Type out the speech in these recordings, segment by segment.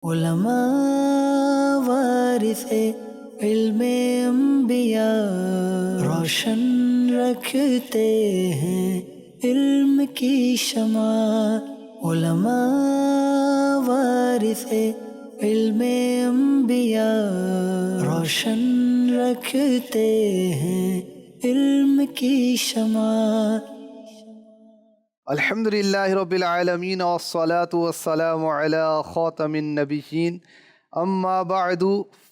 علماء وارث علم انبیاء، روشن رکھتے ہیں علم کی شمع۔ علماء وارث علم انبیاء، روشن رکھتے ہیں علم کی شمع۔ الحمدللہ رب العالمین والصلاة والسلام علی خاتم النبیین، اما بعد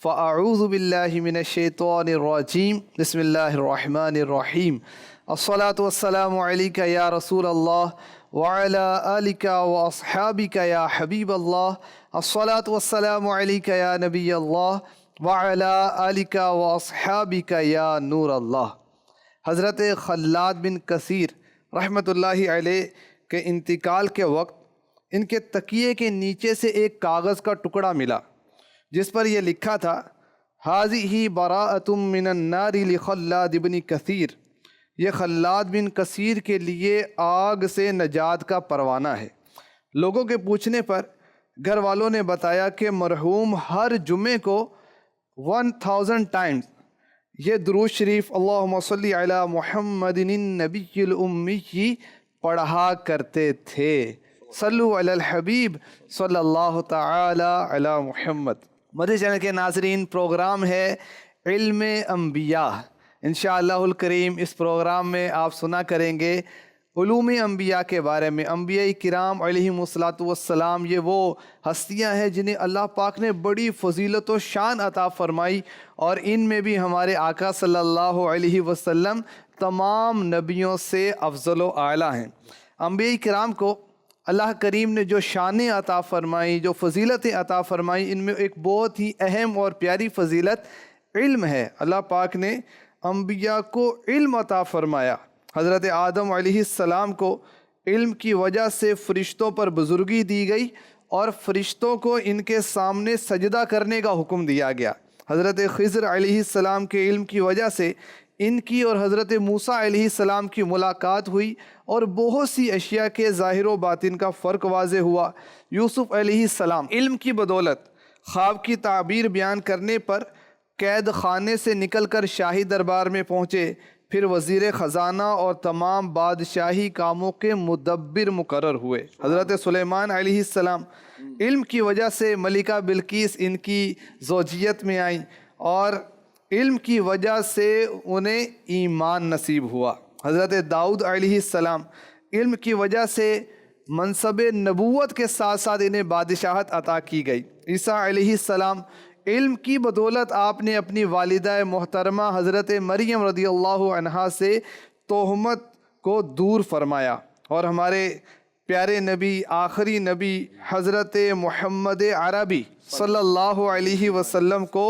فاعوذ باللہ من الشیطان الرجیم، بسم اللہ الرحمن الرحیم۔ الصلاة والسلام علیک یا رسول اللہ وعلی آلک واصحابک یا حبیب اللہ۔ الصلاة والسلام علیک یا نبی اللہ وعلی آلک واصحابک یا نور اللہ۔ حضرت خلاد بن کثیر رحمۃ اللہ علیہ کے انتقال کے وقت ان کے تکیے کے نیچے سے ایک کاغذ کا ٹکڑا ملا جس پر یہ لکھا تھا: ھذہ براءۃ من النار لخلاد بن کثیر، یہ خلاد بن کثیر کے لیے آگ سے نجات کا پروانہ ہے۔ لوگوں کے پوچھنے پر گھر والوں نے بتایا کہ مرحوم ہر جمعے کو 1000 ٹائمز یہ درود شریف اللہم صلی علی محمد النبی الامی پڑھا کرتے تھے۔ صلو علی الحبیب صلی اللہ تعالی علی محمد۔ مدنی چینل کے ناظرین، پروگرام ہے علم انبیاء۔ انشاءاللہ الکریم اس پروگرام میں آپ سنا کریں گے علوم انبیاء کے بارے میں۔ انبیاء کرام علیہم السلام یہ وہ ہستیاں ہیں جنہیں اللہ پاک نے بڑی فضیلت و شان عطا فرمائی، اور ان میں بھی ہمارے آقا صلی اللہ علیہ وسلم تمام نبیوں سے افضل و اعلیٰ ہیں۔ انبیاء کرام کو اللہ کریم نے جو شانیں عطا فرمائی، جو فضیلتیں عطا فرمائی، ان میں ایک بہت ہی اہم اور پیاری فضیلت علم ہے۔ اللہ پاک نے انبیاء کو علم عطا فرمایا۔ حضرت آدم علیہ السلام کو علم کی وجہ سے فرشتوں پر بزرگی دی گئی اور فرشتوں کو ان کے سامنے سجدہ کرنے کا حکم دیا گیا۔ حضرت خضر علیہ السلام کے علم کی وجہ سے ان کی اور حضرت موسیٰ علیہ السلام کی ملاقات ہوئی اور بہت سی اشیاء کے ظاہر و باطن کا فرق واضح ہوا۔ یوسف علیہ السلام علم کی بدولت خواب کی تعبیر بیان کرنے پر قید خانے سے نکل کر شاہی دربار میں پہنچے، پھر وزیر خزانہ اور تمام بادشاہی کاموں کے مدبر مقرر ہوئے۔ حضرت سلیمان علیہ السلام علم کی وجہ سے ملکہ بلقیس ان کی زوجیت میں آئیں اور علم کی وجہ سے انہیں ایمان نصیب ہوا۔ حضرت داؤد علیہ السلام علم کی وجہ سے منصب نبوت کے ساتھ ساتھ انہیں بادشاہت عطا کی گئی۔ عیسیٰ علیہ السلام علم کی بدولت آپ نے اپنی والدہ محترمہ حضرت مریم رضی اللہ عنہا سے تہمت کو دور فرمایا، اور ہمارے پیارے نبی، آخری نبی حضرت محمد عربی صلی اللہ علیہ وسلم کو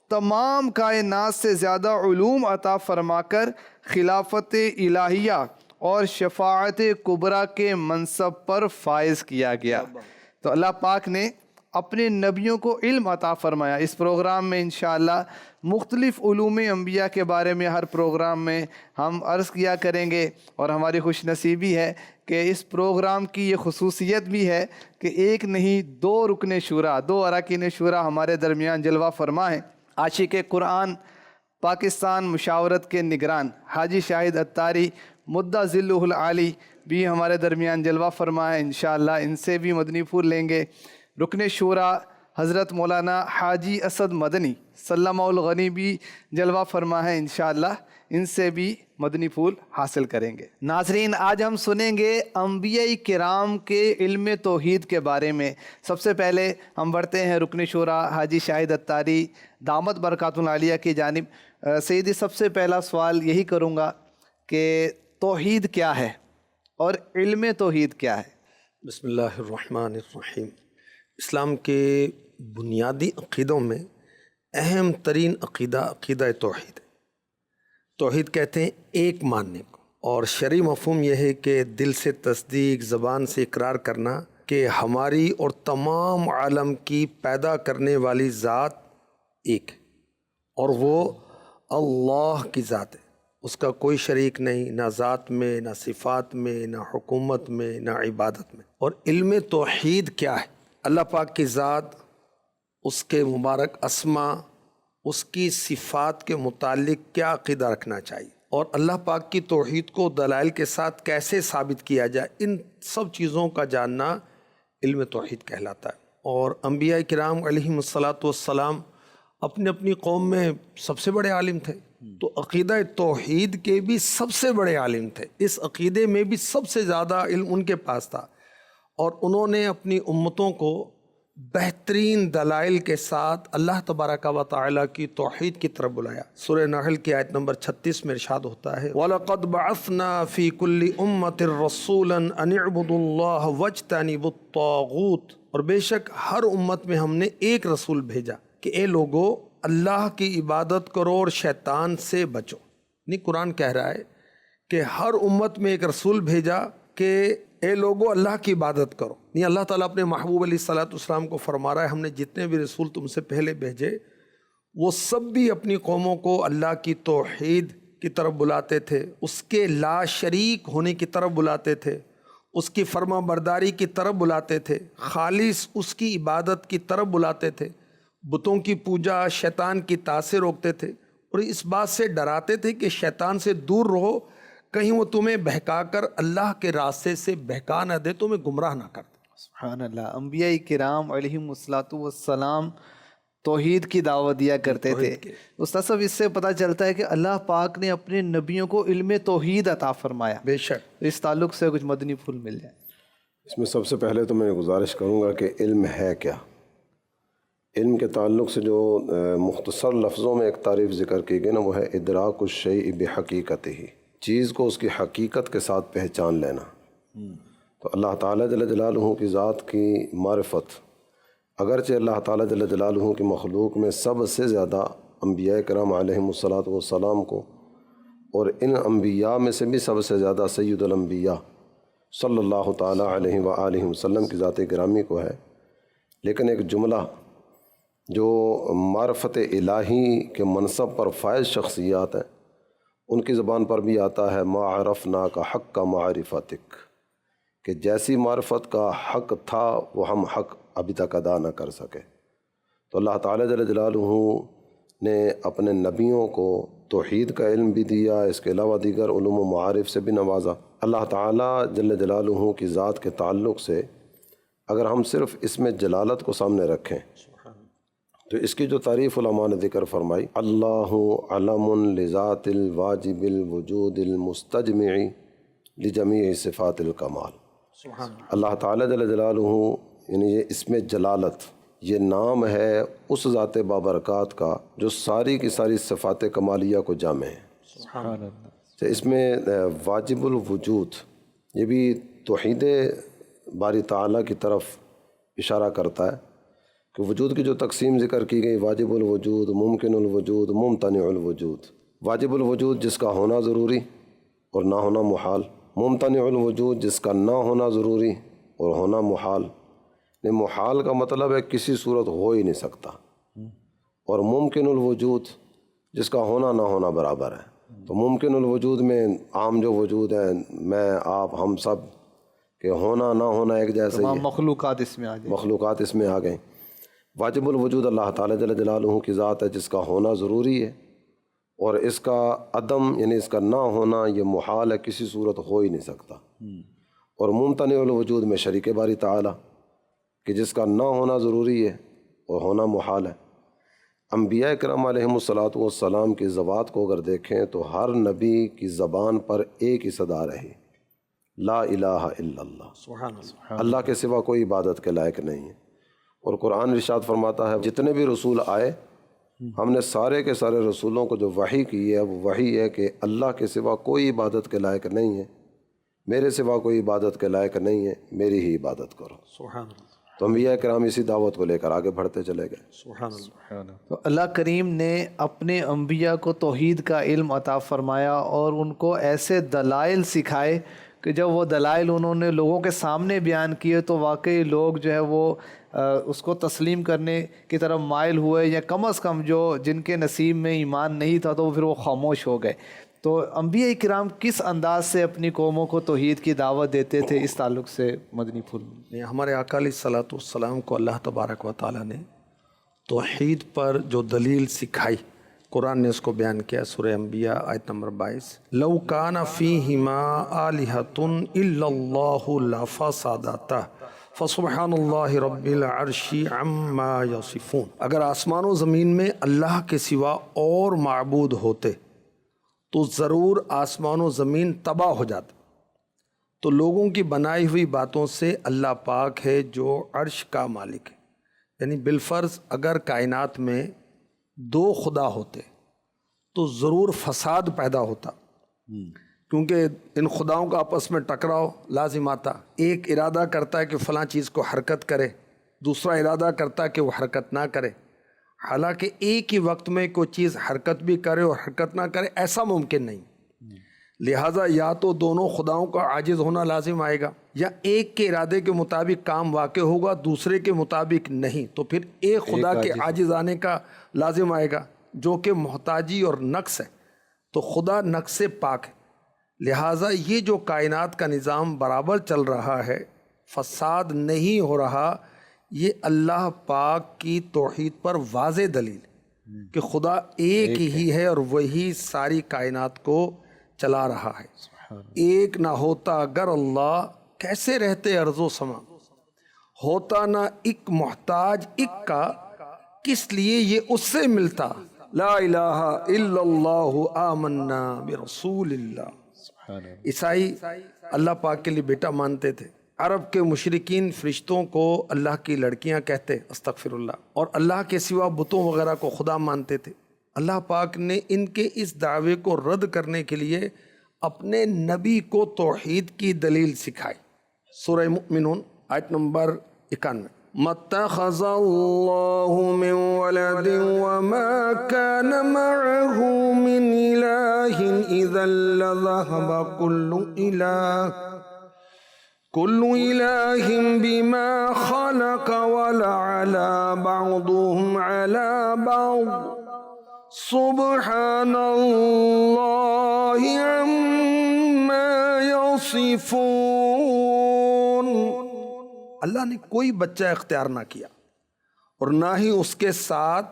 تمام کائنات سے زیادہ علوم عطا فرما کر خلافت الہیہ اور شفاعت کبریٰ کے منصب پر فائز کیا گیا۔ تو اللہ پاک نے اپنے نبیوں کو علم عطا فرمایا۔ اس پروگرام میں انشاءاللہ مختلف علوم انبیاء کے بارے میں ہر پروگرام میں ہم عرض کیا کریں گے، اور ہماری خوش نصیبی ہے کہ اس پروگرام کی یہ خصوصیت بھی ہے کہ ایک نہیں 2 رکن شورا، 2 اراکین شورا ہمارے درمیان جلوہ فرما ہیں۔ عاشق قرآن پاکستان مشاورت کے نگران حاجی شاہد اتاری مدہ ظلہ العالی بھی ہمارے درمیان جلوہ فرما ہے۔ انشاءاللہ ان سے بھی مدنی پھول لیں گے۔ رکن شورا حضرت مولانا حاجی اسد مدنی سلمہ الغنی بھی جلوہ فرما ہے، انشاءاللہ ان سے بھی مدنی پھول حاصل کریں گے۔ ناظرین، آج ہم سنیں گے انبیاء کرام کے علم توحید کے بارے میں۔ سب سے پہلے ہم بڑھتے ہیں رکن شورا حاجی شاہد اتاری دامت برکاتہ العالیہ کی جانب۔ سیدی، سب سے پہلا سوال یہی کروں گا کہ توحید کیا ہے اور علم توحید کیا ہے؟ بسم اللہ الرحمن الرحیم۔ اسلام کے بنیادی عقیدوں میں اہم ترین عقیدہ عقیدہ توحید ہے۔ توحید کہتے ہیں ایک ماننے کو، اور شرعی مفہوم یہ ہے کہ دل سے تصدیق، زبان سے اقرار کرنا کہ ہماری اور تمام عالم کی پیدا کرنے والی ذات ایک ہے، اور وہ اللہ کی ذات ہے، اس کا کوئی شریک نہیں، نہ ذات میں، نہ صفات میں، نہ حکومت میں، نہ عبادت میں۔ اور علم توحید کیا ہے؟ اللہ پاک کی ذات اس کے مبارک اسما، اس کی صفات کے متعلق کیا عقیدہ رکھنا چاہیے، اور اللہ پاک کی توحید کو دلائل کے ساتھ کیسے ثابت کیا جائے، ان سب چیزوں کا جاننا علم توحید کہلاتا ہے۔ اور انبیاء کرام علیہم السلام اپنی اپنی قوم میں سب سے بڑے عالم تھے، تو عقیدہ توحید کے بھی سب سے بڑے عالم تھے، اس عقیدے میں بھی سب سے زیادہ علم ان کے پاس تھا، اور انہوں نے اپنی امتوں کو بہترین دلائل کے ساتھ اللہ تبارک و تعالیٰ کی توحید کی طرف بلایا۔ سورہ نحل کی آیت نمبر 36 میں ارشاد ہوتا ہے وَلَقَدْ بَعَثْنَا فِي كُلِّ أُمَّةٍ رَسُولًا أَنِ اعْبُدُوا اللَّهَ وَاجْتَنِبُوا الطَّاغُوتَ، اور بے شک ہر امت میں ہم نے ایک رسول بھیجا کہ اے لوگو اللہ کی عبادت کرو اور شیطان سے بچو۔ نہیں، قرآن کہہ رہا ہے کہ ہر امت میں ایک رسول بھیجا کہ اے لوگو اللہ کی عبادت کرو۔ نہیں، اللہ تعالیٰ اپنے محبوب علیہ السلام کو فرما رہا ہے ہم نے جتنے بھی رسول تم سے پہلے بھیجے وہ سب بھی اپنی قوموں کو اللہ کی توحید کی طرف بلاتے تھے، اس کے لا شریک ہونے کی طرف بلاتے تھے، اس کی فرما برداری کی طرف بلاتے تھے، خالص اس کی عبادت کی طرف بلاتے تھے، بتوں کی پوجا شیطان کی طاعت سے روکتے تھے، اور اس بات سے ڈراتے تھے کہ شیطان سے دور رہو، کہیں وہ تمہیں بہکا کر اللہ کے راستے سے بہکا نہ دے، تمہیں گمراہ نہ کر دے۔ سبحان اللہ۔ انبیاء کرام علیہم السلام توحید کی دعوت دیا کرتے تھے۔ استاد صاحب، اس سے پتہ چلتا ہے کہ اللہ پاک نے اپنے نبیوں کو علم توحید عطا فرمایا۔ بے شک۔ اس تعلق سے کچھ مدنی پھول مل جائے۔ اس میں سب سے پہلے تو میں گزارش کروں گا کہ علم ہے کیا۔ علم کے تعلق سے جو مختصر لفظوں میں ایک تعریف ذکر کی گئی نا، وہ ہے ادراک الشیء بحقیقتہ، چیز کو اس کی حقیقت کے ساتھ پہچان لینا۔ تو اللہ تعالیٰ جل جلالہ کی ذات کی معرفت، اگرچہ اللہ تعالیٰ جل جلالہ کی مخلوق میں سب سے زیادہ انبیاء کرام علیہم السلام کو، اور ان انبیاء میں سے بھی سب سے زیادہ سید الانبیاء صلی اللہ تعالیٰ علیہ وآلہ وسلم کی ذات گرامی کو ہے، لیکن ایک جملہ جو معرفت الہی کے منصب پر فائز شخصیات ہیں ان کی زبان پر بھی آتا ہے ما عرفناک حق معرفتک، کہ جیسی معرفت کا حق تھا وہ ہم حق ابھی تک ادا نہ کر سکے۔ تو اللہ تعالیٰ جل جلالہ نے اپنے نبیوں کو توحید کا علم بھی دیا، اس کے علاوہ دیگر علوم و معارف سے بھی نوازا۔ اللہ تعالیٰ جل جلالہ کی ذات کے تعلق سے اگر ہم صرف اس میں جلالت کو سامنے رکھیں تو اس کی جو تعریف علماء نے ذکر فرمائی، اللہ علم لذات الواجب الوجود المستجمع لجمیع صفات الکمال۔ اللہ تعالیٰ جل جلالہ یعنی یہ اسم جلالت، یہ نام ہے اس ذات بابرکات کا جو ساری کی ساری صفات کمالیہ کو جامع ہے۔ تو اس میں واجب الوجود یہ بھی توحید باری تعالیٰ کی طرف اشارہ کرتا ہے کہ وجود کی جو تقسیم ذکر کی گئی، واجب الوجود، ممکن الوجود، ممتنع الوجود۔ واجب الوجود جس کا ہونا ضروری اور نہ ہونا محال، ممتنع الوجود جس کا نہ ہونا ضروری اور ہونا محال۔ محال کا مطلب ہے کسی صورت ہو ہی نہیں سکتا، اور ممکن الوجود جس کا ہونا نہ ہونا برابر ہے۔ تو ممکن الوجود میں عام جو وجود ہیں، میں آپ ہم سب کہ ہونا نہ ہونا ایک جیسے ہی ہے، مخلوقات اس میں آ جائیں، مخلوقات اس میں آ گئیں۔ واجب الوجود اللہ تعالیٰ جل جلالہ کی ذات ہے جس کا ہونا ضروری ہے، اور اس کا عدم یعنی اس کا نہ ہونا یہ محال ہے، کسی صورت ہو ہی نہیں سکتا۔ اور ممتنع الوجود میں شریک باری تعالیٰ کہ جس کا نہ ہونا ضروری ہے اور ہونا محال ہے۔ انبیاء کرام علیہم السلام کی ذوات کو اگر دیکھیں تو ہر نبی کی زبان پر ایک ہی صدا رہی، لا الہ الا اللہ، سبحان اللہ۔ اللہ کے سوا کوئی عبادت کے لائق نہیں ہے۔ اور قرآن ارشاد فرماتا ہے جتنے بھی رسول آئے ہم نے سارے کے سارے رسولوں کو جو وحی کی ہے وہ وحی ہے کہ اللہ کے سوا کوئی عبادت کے لائق نہیں ہے، میرے سوا کوئی عبادت کے لائق نہیں ہے، میری ہی عبادت کرو۔ سبحان اللہ۔ تو انبیاء کرام اسی دعوت کو لے کر آگے بڑھتے چلے گئے۔ سبحان اللہ۔ تو اللہ کریم نے اپنے انبیاء کو توحید کا علم عطا فرمایا اور ان کو ایسے دلائل سکھائے کہ جب وہ دلائل انہوں نے لوگوں کے سامنے بیان کیے تو واقعی لوگ جو ہے وہ اس کو تسلیم کرنے کی طرف مائل ہوئے، یا کم از کم جو جن کے نصیب میں ایمان نہیں تھا تو پھر وہ خاموش ہو گئے۔ تو انبیاء کرام کس انداز سے اپنی قوموں کو توحید کی دعوت دیتے تھے، اس تعلق سے مدنی پھول۔ ہمارے آقا علیہ الصلوۃ والسلام کو اللہ تبارک و تعالیٰ نے توحید پر جو دلیل سکھائی قرآن نے اس کو بیان کیا سورہ انبیاء آیت نمبر 22 لو کان فیہما آلہۃ الا اللہ لفسدتا فسبحان اللہ رب العرش عما یصفون، اگر آسمان و زمین میں اللہ کے سوا اور معبود ہوتے تو ضرور آسمان و زمین تباہ ہو جاتے۔ تو لوگوں کی بنائی ہوئی باتوں سے اللہ پاک ہے جو عرش کا مالک ہے، یعنی بالفرض اگر کائنات میں 2 خدا ہوتے تو ضرور فساد پیدا ہوتا، کیونکہ ان خداؤں کا آپس میں ٹکراؤ لازم آتا۔ ایک ارادہ کرتا ہے کہ فلاں چیز کو حرکت کرے، دوسرا ارادہ کرتا ہے کہ وہ حرکت نہ کرے، حالانکہ ایک ہی وقت میں کوئی چیز حرکت بھی کرے اور حرکت نہ کرے ایسا ممکن نہیں۔ لہٰذا یا تو دونوں خداؤں کا عاجز ہونا لازم آئے گا، یا ایک کے ارادے کے مطابق کام واقع ہوگا دوسرے کے مطابق نہیں، تو پھر ایک خدا کے عاجز آنے کا لازم آئے گا جو کہ محتاجی اور نقص ہے، تو خدا نقص سے پاک ہے۔ لہٰذا یہ جو کائنات کا نظام برابر چل رہا ہے، فساد نہیں ہو رہا، یہ اللہ پاک کی توحید پر واضح دلیل کہ خدا ایک ہی ہے اور وہی ساری کائنات کو چلا رہا ہے۔ ایک نہ ہوتا اگر اللہ، کیسے رہتے ارض و سما، ہوتا نہ ایک محتاج ایک کا، کس لیے یہ اس سے ملتا، لا الہ الا اللہ آمنا برسول اللہ۔ عیسائی اللہ پاک کے لیے بیٹا مانتے تھے، عرب کے مشرکین فرشتوں کو اللہ کی لڑکیاں کہتے، استغفر اللہ، اور اللہ کے سوا بتوں وغیرہ کو خدا مانتے تھے۔ اللہ پاک نے ان کے اس دعوے کو رد کرنے کے لیے اپنے نبی کو توحید کی دلیل سکھائی۔ سورہ مؤمنون آیت نمبر 91 مَتَّخَذَ اللَّهُ مِن وَلَدٍ وَمَا كَانَ مَعَهُ مِنْ إِلَٰهٍ إِذًا لَّذَهَبَ كُلُّ إِلَٰهٍ بِمَا خَلَقَ وَلَعَلَا بَعْضُهُمْ عَلَىٰ بَعْضٍ سبحان اللہ عما یصفون۔ اللہ نے کوئی بچہ اختیار نہ کیا اور نہ ہی اس کے ساتھ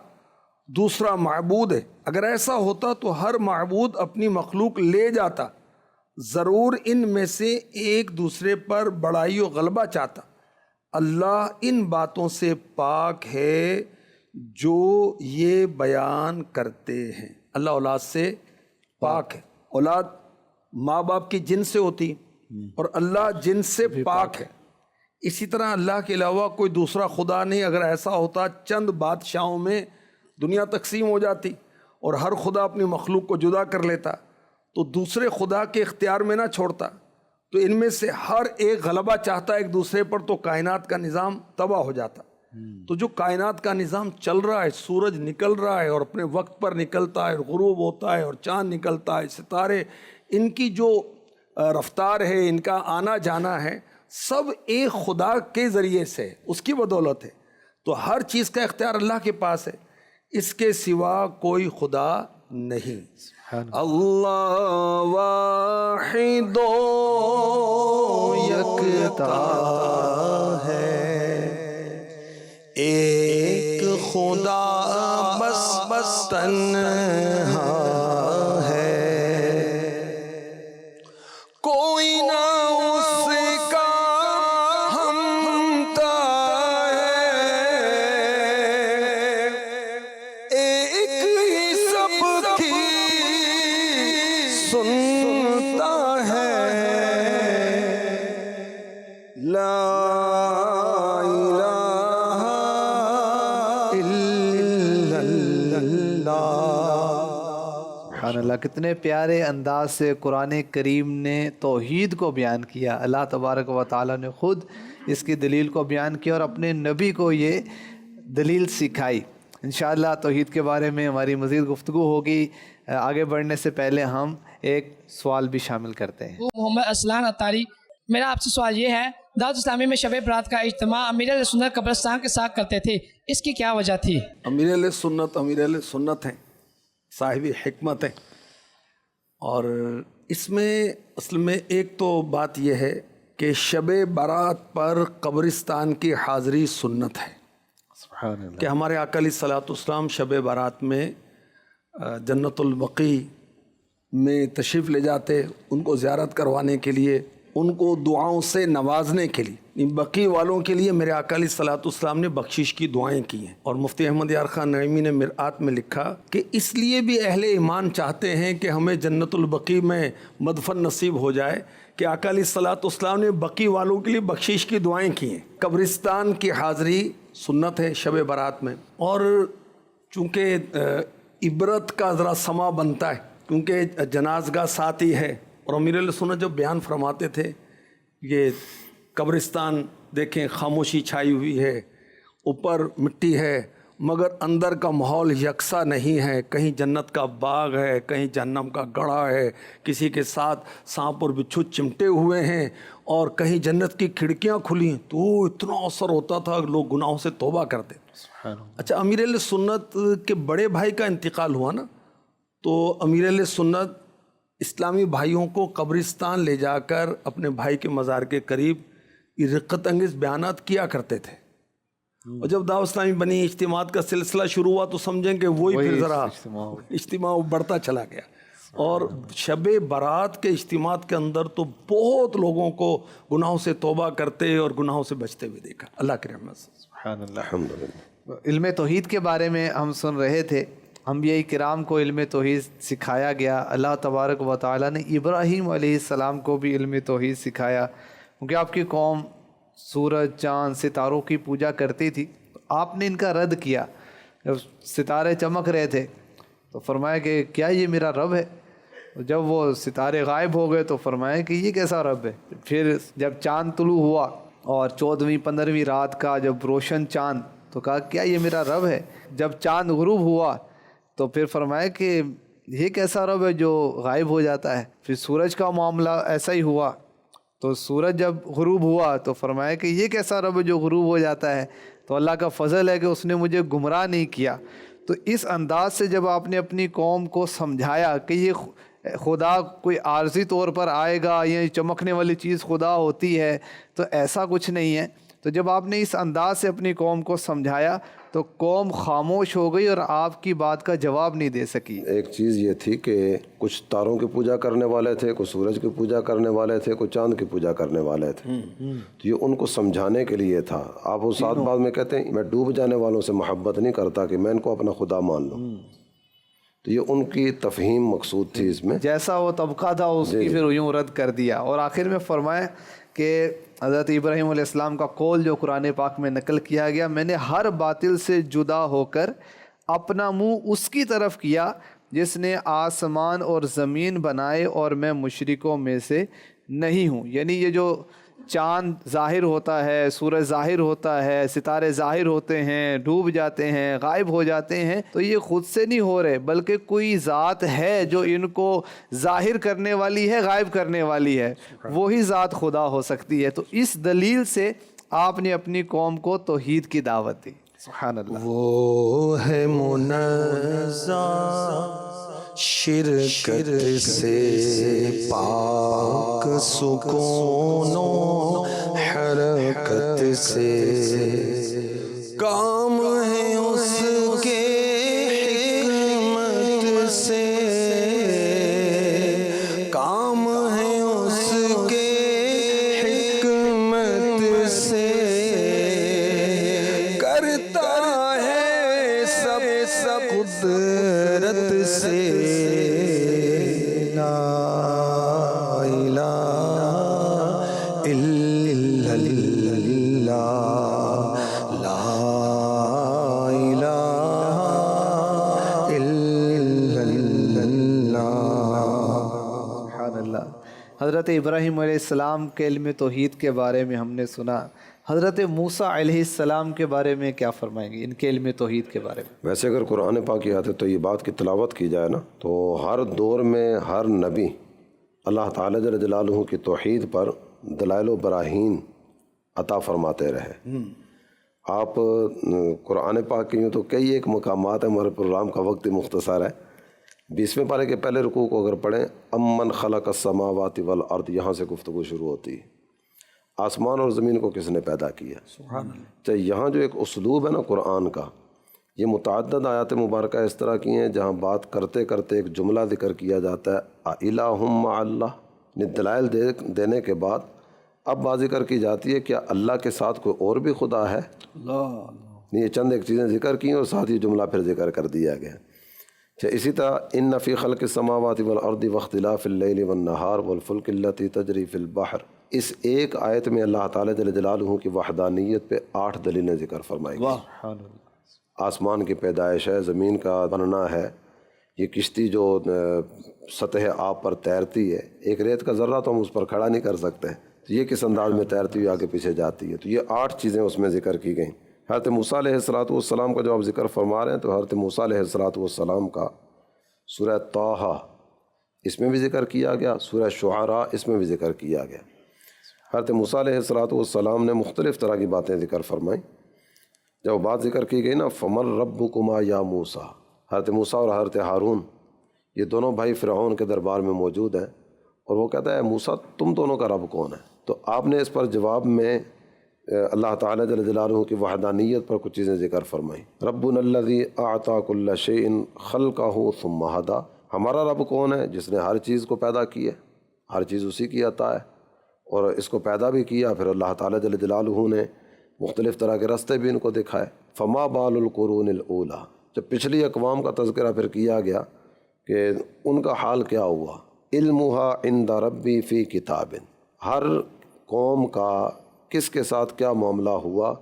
دوسرا معبود ہے۔ اگر ایسا ہوتا تو ہر معبود اپنی مخلوق لے جاتا، ضرور ان میں سے ایک دوسرے پر بڑائی و غلبہ چاہتا۔ اللہ ان باتوں سے پاک ہے جو یہ بیان کرتے ہیں۔ اللہ اولاد سے پاک ہے، اولاد ماں باپ کی جن سے ہوتی اور اللہ جن سے پاک ہے۔ اسی طرح اللہ کے علاوہ کوئی دوسرا خدا نہیں۔ اگر ایسا ہوتا چند بادشاہوں میں دنیا تقسیم ہو جاتی اور ہر خدا اپنی مخلوق کو جدا کر لیتا تو دوسرے خدا کے اختیار میں نہ چھوڑتا، تو ان میں سے ہر ایک غلبہ چاہتا ایک دوسرے پر، تو کائنات کا نظام تباہ ہو جاتا۔ تو جو کائنات کا نظام چل رہا ہے، سورج نکل رہا ہے اور اپنے وقت پر نکلتا ہے، غروب ہوتا ہے اور چاند نکلتا ہے، ستارے، ان کی جو رفتار ہے، ان کا آنا جانا ہے، سب ایک خدا کے ذریعے سے، اس کی بدولت ہے۔ تو ہر چیز کا اختیار اللہ کے پاس ہے، اس کے سوا کوئی خدا نہیں۔ اللہ واحد یکتا ہے، ایک خدا بس تنہا ہے، کوئی نہ اس کا ہمتا ہے، ایک ہی سب کی سنتا ہے، لا سبحان اللہ، کتنے پیارے انداز سے قرآن کریم نے توحید کو بیان کیا۔ اللہ تبارک و تعالیٰ نے خود اس کی دلیل کو بیان کیا اور اپنے نبی کو یہ دلیل سکھائی۔ انشاءاللہ توحید کے بارے میں ہماری مزید گفتگو ہوگی۔ آگے بڑھنے سے پہلے ہم ایک سوال بھی شامل کرتے ہیں۔ محمد اسلان اتاری، میرا آپ سے سوال یہ ہے، دعوت اسلامی میں شب برات کا اجتماع امیر اہل سنت قبرستان کے ساتھ کرتے تھے، اس کی کیا وجہ تھی؟ امیر اہل سنت ہیں، صاحب حکمت ہیں، اور اس میں اصل میں ایک تو بات یہ ہے کہ شب برات پر قبرستان کی حاضری سنت ہے، کہ ہمارے آقا علیہ الصلوۃ والسلام شب برات میں جنت البقیع میں تشریف لے جاتے ان کو زیارت کروانے کے لیے، ان کو دعاؤں سے نوازنے کے لیے۔ بقیع والوں کے لیے میرے آقا علیہ الصلوۃ والسلام نے بخشش کی دعائیں کی ہیں، اور مفتی احمد یار خان نعیمی نے مرآت میں لکھا کہ اس لیے بھی اہل ایمان چاہتے ہیں کہ ہمیں جنت البقیع میں مدفن نصیب ہو جائے کہ آقا علیہ الصلوۃ والسلام نے بقیع والوں کے لیے بخشش کی دعائیں کی ہیں۔ قبرستان کی حاضری سنت ہے شب برات میں، اور چونکہ عبرت کا ذرا سما بنتا ہے کیونکہ جنازگاہ ساتھ ہی ہے، اور امیر اہل سنت جو بیان فرماتے تھے یہ قبرستان دیکھیں خاموشی چھائی ہوئی ہے، اوپر مٹی ہے مگر اندر کا ماحول یکساں نہیں ہے، کہیں جنت کا باغ ہے، کہیں جہنم کا گڑھا ہے، کسی کے ساتھ سانپ اور بچھو چمٹے ہوئے ہیں، اور کہیں جنت کی کھڑکیاں کھلی ہیں، تو اتنا اثر ہوتا تھا لوگ گناہوں سے توبہ کرتے۔ اچھا، امیر اہل سنت کے بڑے بھائی کا انتقال ہوا نا، تو امیر اہل سنت اسلامی بھائیوں کو قبرستان لے جا کر اپنے بھائی کے مزار کے قریب یہ رقت انگیز بیانات کیا کرتے تھے، اور جب دعوت اسلامی بنی، اجتماعات کا سلسلہ شروع ہوا تو سمجھیں کہ وہی پھر ذرا اجتماع بڑھتا چلا گیا، اور شب برات کے اجتماعات کے اندر تو بہت لوگوں کو گناہوں سے توبہ کرتے اور گناہوں سے بچتے ہوئے دیکھا، اللہ کی رحمت سے۔ سبحان اللہ۔ الحمدللہ۔ علم توحید کے بارے میں ہم سن رہے تھے، انبیاء کرام کو علم توحید سکھایا گیا، اللہ تبارک و تعالیٰ نے ابراہیم علیہ السلام کو بھی علم توحید سکھایا، کیونکہ آپ کی قوم سورج، چاند، ستاروں کی پوجا کرتی تھی، آپ نے ان کا رد کیا۔ جب ستارے چمک رہے تھے تو فرمایا کہ کیا یہ میرا رب ہے؟ جب وہ ستارے غائب ہو گئے تو فرمایا کہ یہ کیسا رب ہے؟ پھر جب چاند طلوع ہوا اور 14ویں 15ویں رات کا جب روشن چاند، تو کہا کیا یہ میرا رب ہے؟ جب چاند غروب ہوا تو پھر فرمایا کہ یہ کیسا رب ہے جو غائب ہو جاتا ہے؟ پھر سورج کا معاملہ ایسا ہی ہوا، تو سورج جب غروب ہوا تو فرمایا کہ یہ کیسا رب ہے جو غروب ہو جاتا ہے؟ تو اللہ کا فضل ہے کہ اس نے مجھے گمراہ نہیں کیا۔ تو اس انداز سے جب آپ نے اپنی قوم کو سمجھایا کہ یہ خدا کوئی عارضی طور پر آئے گا یا چمکنے والی چیز خدا ہوتی ہے، تو ایسا کچھ نہیں ہے، تو جب آپ نے اس انداز سے اپنی قوم کو سمجھایا تو قوم خاموش ہو گئی اور آپ کی بات کا جواب نہیں دے سکی۔ ایک چیز یہ تھی کہ کچھ تاروں کی پوجا کرنے والے تھے، کچھ سورج کی پوجا کرنے والے تھے، کچھ چاند کی پوجا کرنے والے تھے، تو یہ ان کو سمجھانے کے لیے تھا۔ آپ اس ساتھ بعد میں کہتے ہیں میں ڈوب جانے والوں سے محبت نہیں کرتا کہ میں ان کو اپنا خدا مان لوں، تو یہ ان کی تفہیم مقصود تھی اس میں۔ جیسا وہ طبقہ تھا اس کی پھر یوں رد کر دیا، اور آخر میں فرمایا کہ حضرت ابراہیم علیہ السلام کا قول جو قرآن پاک میں نقل کیا گیا، میں نے ہر باطل سے جدا ہو کر اپنا منہ اس کی طرف کیا جس نے آسمان اور زمین بنائے، اور میں مشرکوں میں سے نہیں ہوں۔ یعنی یہ جو چاند ظاہر ہوتا ہے، سورج ظاہر ہوتا ہے، ستارے ظاہر ہوتے ہیں، ڈوب جاتے ہیں، غائب ہو جاتے ہیں، تو یہ خود سے نہیں ہو رہے، بلکہ کوئی ذات ہے جو ان کو ظاہر کرنے والی ہے، غائب کرنے والی ہے، وہی ذات خدا ہو سکتی ہے۔ تو اس دلیل سے آپ نے اپنی قوم کو توحید کی دعوت دی۔ سبحان اللہ۔ وہ ہے منزہ شرکت سے، پاک سکون و حرکت سے، کام ہے اس کے حکمت سے، کام ہے اس کے حکمت سے، کرتا ہے سب قدرت سے، لا الہ الا اللہ، لا الہ الا اللہ۔ سبحان اللہ۔ حضرت ابراہیم علیہ السلام کے علم توحید کے بارے میں ہم نے سنا، حضرت موسیٰ علیہ السلام کے بارے میں کیا فرمائیں گے، ان کے علم توحید کے بارے میں؟ ویسے اگر قرآن پاک کی آیت تو یہ بات کی تلاوت کی جائے نا، تو ہر دور میں ہر نبی اللہ تعالیٰ جل جلالہ کی توحید پر دلائل و براہین عطا فرماتے رہے۔ آپ قرآن پاک کی یوں تو کئی ایک مقامات ہیں، ہمارے پروگرام کا وقت مختصر ہے، 20ویں پارے کے پہلے رکوع کو اگر پڑھیں، امن خلق السماوات والارض، یہاں سے گفتگو شروع ہوتی ہے۔ آسمان اور زمین کو کس نے پیدا کیا. چاہے یہاں جو ایک اسلوب ہے نا قرآن کا، یہ متعدد آیات مبارکہ اس طرح کی ہیں جہاں بات کرتے کرتے ایک جملہ ذکر کیا جاتا ہے اِلَٰهٌ مَّعَ اللَّهِ، نے دلائل دینے کے بعد اب بات ذکر کی جاتی ہے کیا اللہ کے ساتھ کوئی اور بھی خدا ہے. یہ چند ایک چیزیں ذکر کی ہیں اور ساتھ ہی جملہ پھر ذکر کر دیا گیا. اسی طرح ان فی خلق السماوات والارض واختلاف اللیل والنہار والفلک التی تجری فی البحر، اس ایک آیت میں اللہ تعالیٰ جل جلالہ کی وحدانیت پہ 8 دلیلیں ذکر فرمائی گئی. آسمان کی پیدائش ہے، زمین کا بننا ہے، یہ کشتی جو سطح آب پر تیرتی ہے، ایک ریت کا ذرہ تو ہم اس پر کھڑا نہیں کر سکتے، تو یہ کس انداز میں تیرتی ہوئی آگے پیچھے جاتی ہے. تو یہ 8 چیزیں اس میں ذکر کی گئیں. حضرت موسیٰ علیہ السلام کا جو آپ ذکر فرما رہے ہیں، تو حضرت موسیٰ علیہ السلام کا سورہ طٰہٰ اس میں بھی ذکر کیا گیا، سورہ شعراء اس میں بھی ذکر کیا گیا. حضرت موسیٰ علیہ السلام نے مختلف طرح کی باتیں ذکر فرمائیں. جب بات ذکر کی گئی نا فَمَن رَبُّكُمَا یا موسیٰ، حضرت موسیٰ اور حضرت ہارون یہ دونوں بھائی فرعون کے دربار میں موجود ہیں، اور وہ کہتا ہے موسیٰ تم دونوں کا رب کون ہے؟ تو آپ نے اس پر جواب میں اللہ تعالیٰ جل جلالہ کی وحدانیت پر کچھ چیزیں ذکر فرمائیں. ربنا الذی اعطی کل شیء خلقہ ثم ہدی، ہمارا رب کون ہے؟ جس نے ہر چیز کو پیدا کی ہے، ہر چیز اسی کی عطا ہے، اور اس کو پیدا بھی کیا، پھر اللہ تعالیٰ جل جلالہ نے مختلف طرح کے راستے بھی ان کو دکھائے. فما بال القرون الاولی، جب پچھلی اقوام کا تذکرہ پھر کیا گیا کہ ان کا حال کیا ہوا. علمها عند ربی فی کتاب، ہر قوم کا کس کے ساتھ کیا معاملہ ہوا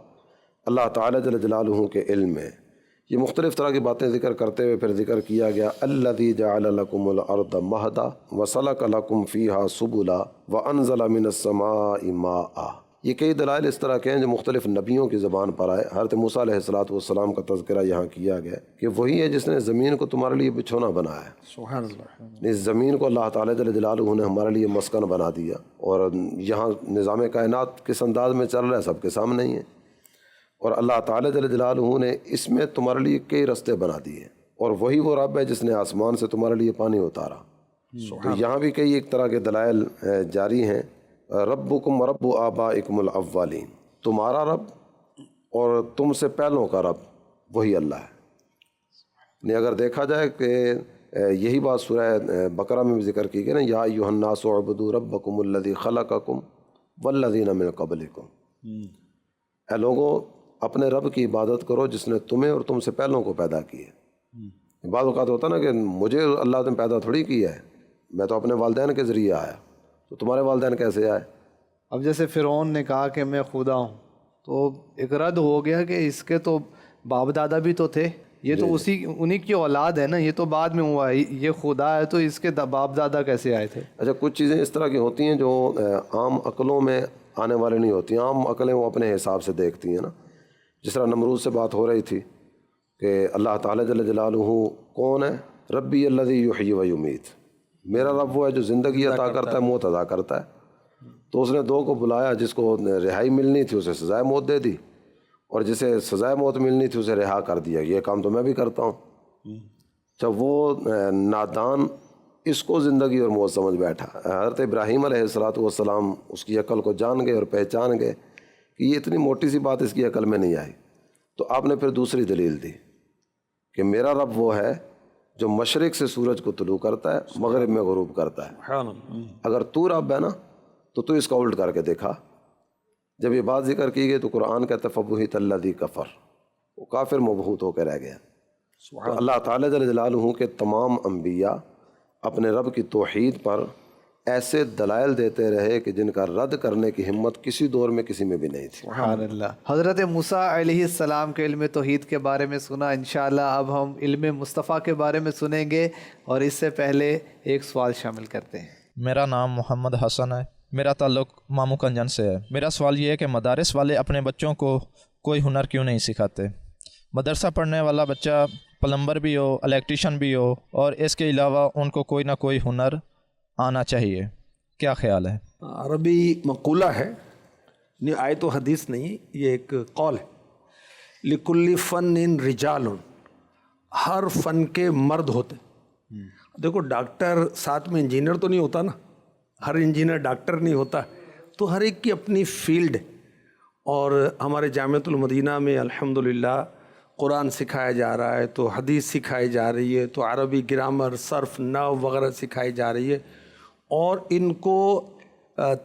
اللہ تعالیٰ جل جلالہ کے علم میں. یہ مختلف طرح کی باتیں ذکر کرتے ہوئے پھر ذکر کیا گیا الذی جعل لکم الارض مہدا وسلک لکم فیہا سبلا وانزل من السماء ماء. یہ کئی دلائل اس طرح کے ہیں جو مختلف نبیوں کی زبان پر آئے. حضرت موسیٰ علیہ السلام کا تذکرہ یہاں کیا گیا کہ وہی ہے جس نے زمین کو تمہارے لیے بچھونا بنایا ہے. سبحان اللہ. اس زمین کو اللہ تعالیٰ جل جلالہ نے ہمارے لیے مسکن بنا دیا، اور یہاں نظام کائنات کس انداز میں چل رہا ہے سب کے سامنے ہی ہے. اور اللہ تعالیٰ جل جلالہ نے اس میں تمہارے لیے کئی رستے بنا دیے، اور وہی وہ رب ہے جس نے آسمان سے تمہارے لیے پانی اتارا. تو یہاں بھی کئی ایک طرح کے دلائل جاری ہیں. ربکم رب آبائکم الاولین، تمہارا رب اور تم سے پہلوں کا رب وہی اللہ ہے. اگر دیکھا جائے کہ یہی بات سورہ بقرہ میں بھی ذکر کی گئی نا یا ایھا الناس اعبدوا ربکم الذی خلقکم والذین من قبلکم، اے لوگوں اپنے رب کی عبادت کرو جس نے تمہیں اور تم سے پہلوں کو پیدا کی ہے. بعض اوقات ہوتا نا کہ مجھے اللہ نے پیدا تھوڑی کیا ہے، میں تو اپنے والدین کے ذریعے آیا، تو تمہارے والدین کیسے آئے؟ اب جیسے فرعون نے کہا کہ میں خدا ہوں، تو ایک رد ہو گیا کہ اس کے تو باپ دادا بھی تو تھے، یہ تو انہی کی اولاد ہے نا، یہ تو بعد میں ہوا ہے، یہ خدا ہے تو اس کے باپ دادا کیسے آئے تھے؟ اچھا، کچھ چیزیں اس طرح کی ہوتی ہیں جو عام عقلوں میں آنے والے نہیں ہوتی. عام عقلیں وہ اپنے حساب سے دیکھتی ہیں نا. جس طرح نمرود سے بات ہو رہی تھی کہ اللہ تعالیٰ جل جلالہ کون ہے؟ ربی الذی یحیی و یمیت، میرا رب وہ ہے جو زندگی عطا کرتا ہے، موت عطا کرتا ہے. تو اس نے 2 کو بلایا، جس کو رہائی ملنی تھی اسے سزائے موت دے دی، اور جسے سزائے موت ملنی تھی اسے رہا کر دیا. یہ کام تو میں بھی کرتا ہوں. جب وہ نادان اس کو زندگی اور موت سمجھ بیٹھا، حضرت ابراہیم علیہ السلام اس کی عقل کو جان گئے اور پہچان گئے کہ یہ اتنی موٹی سی بات اس کی عقل میں نہیں آئی. تو آپ نے پھر دوسری دلیل دی کہ میرا رب وہ ہے جو مشرق سے سورج کو طلوع کرتا ہے، مغرب میں غروب کرتا ہے. اگر تو رب ہے نا تو اس کا الٹ کر کے دیکھا. جب یہ بات ذکر کی گئی تو قرآن کہتا ہے فبہت الذی کفر، وہ کافر مبہوت ہو کے رہ گیا. تو اللہ تعالیٰ جل جلالہ کے تمام انبیاء اپنے رب کی توحید پر ایسے دلائل دیتے رہے کہ جن کا رد کرنے کی ہمت کسی دور میں کسی میں بھی نہیں تھی. سبحان اللہ. حضرت موسیٰ علیہ السلام کے علم توحید کے بارے میں سنا. انشاءاللہ اب ہم علم مصطفیٰ کے بارے میں سنیں گے، اور اس سے پہلے ایک سوال شامل کرتے ہیں. میرا نام محمد حسن ہے، میرا تعلق مامو کنجن سے ہے. میرا سوال یہ ہے کہ مدارس والے اپنے بچوں کو کوئی ہنر کیوں نہیں سکھاتے؟ مدرسہ پڑھنے والا بچہ پلمبر بھی ہو، الیکٹریشین بھی ہو، اور اس کے علاوہ ان کو کوئی نہ کوئی ہنر آنا چاہیے. کیا خیال ہے؟ عربی مقولہ ہے، نہیں آیت و حدیث نہیں، یہ ایک قول ہے. لکل فن رجال، ہر فن کے مرد ہوتے. دیکھو ڈاکٹر ساتھ میں انجینئر تو نہیں ہوتا نا، ہر انجینئر ڈاکٹر نہیں ہوتا. تو ہر ایک کی اپنی فیلڈ، اور ہمارے جامعۃ المدینہ میں الحمدللہ قرآن سکھایا جا رہا ہے، تو حدیث سکھائی جا رہی ہے، تو عربی گرامر، صرف، نحو وغیرہ سکھائی جا رہی ہے، اور ان کو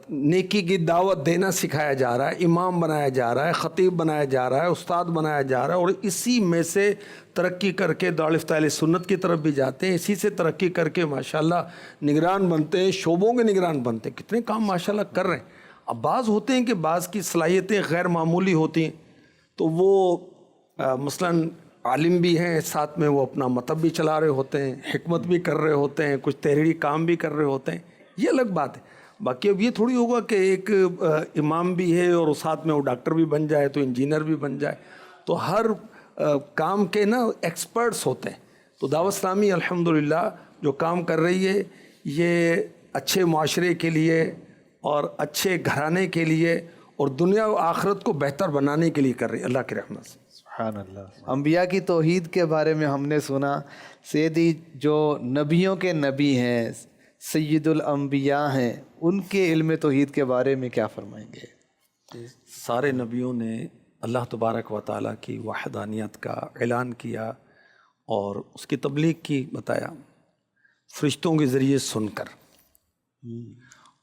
نیکی کی دعوت دینا سکھایا جا رہا ہے، امام بنایا جا رہا ہے، خطیب بنایا جا رہا ہے، استاد بنایا جا رہا ہے، اور اسی میں سے ترقی کر کے دارالفتہ اہل سنت کی طرف بھی جاتے ہیں، اسی سے ترقی کر کے ماشاءاللہ نگران بنتے ہیں، شعبوں کے نگران بنتے ہیں، کتنے کام ماشاءاللہ کر رہے ہیں۔ اب بعض ہوتے ہیں کہ بعض کی صلاحیتیں غیر معمولی ہوتی ہیں، تو وہ مثلاً عالم بھی ہیں، ساتھ میں وہ اپنا مطلب بھی چلا رہے ہوتے ہیں، حکمت بھی کر رہے ہوتے ہیں، کچھ تحریری کام بھی کر رہے ہوتے ہیں، یہ الگ بات ہے۔ باقی اب یہ تھوڑی ہوگا کہ ایک امام بھی ہے اور ساتھ میں وہ ڈاکٹر بھی بن جائے تو انجینئر بھی بن جائے، تو ہر کام کے نا ایکسپرٹس ہوتے ہیں۔ تو دعوت اسلامی الحمدللہ جو کام کر رہی ہے یہ اچھے معاشرے کے لیے اور اچھے گھرانے کے لیے اور دنیا و آخرت کو بہتر بنانے کے لیے کر رہی ہے، اللہ کی رحمت سے۔ سبحان اللہ۔ انبیاء کی توحید کے بارے میں ہم نے سنا، سیدی جو نبیوں کے نبی ہیں، سید الانبیاء ہیں، ان کے علم توحید کے بارے میں کیا فرمائیں گے؟ سارے نبیوں نے اللہ تبارک و تعالیٰ کی وحدانیت کا اعلان کیا اور اس کی تبلیغ کی، بتایا فرشتوں کے ذریعے سن کر،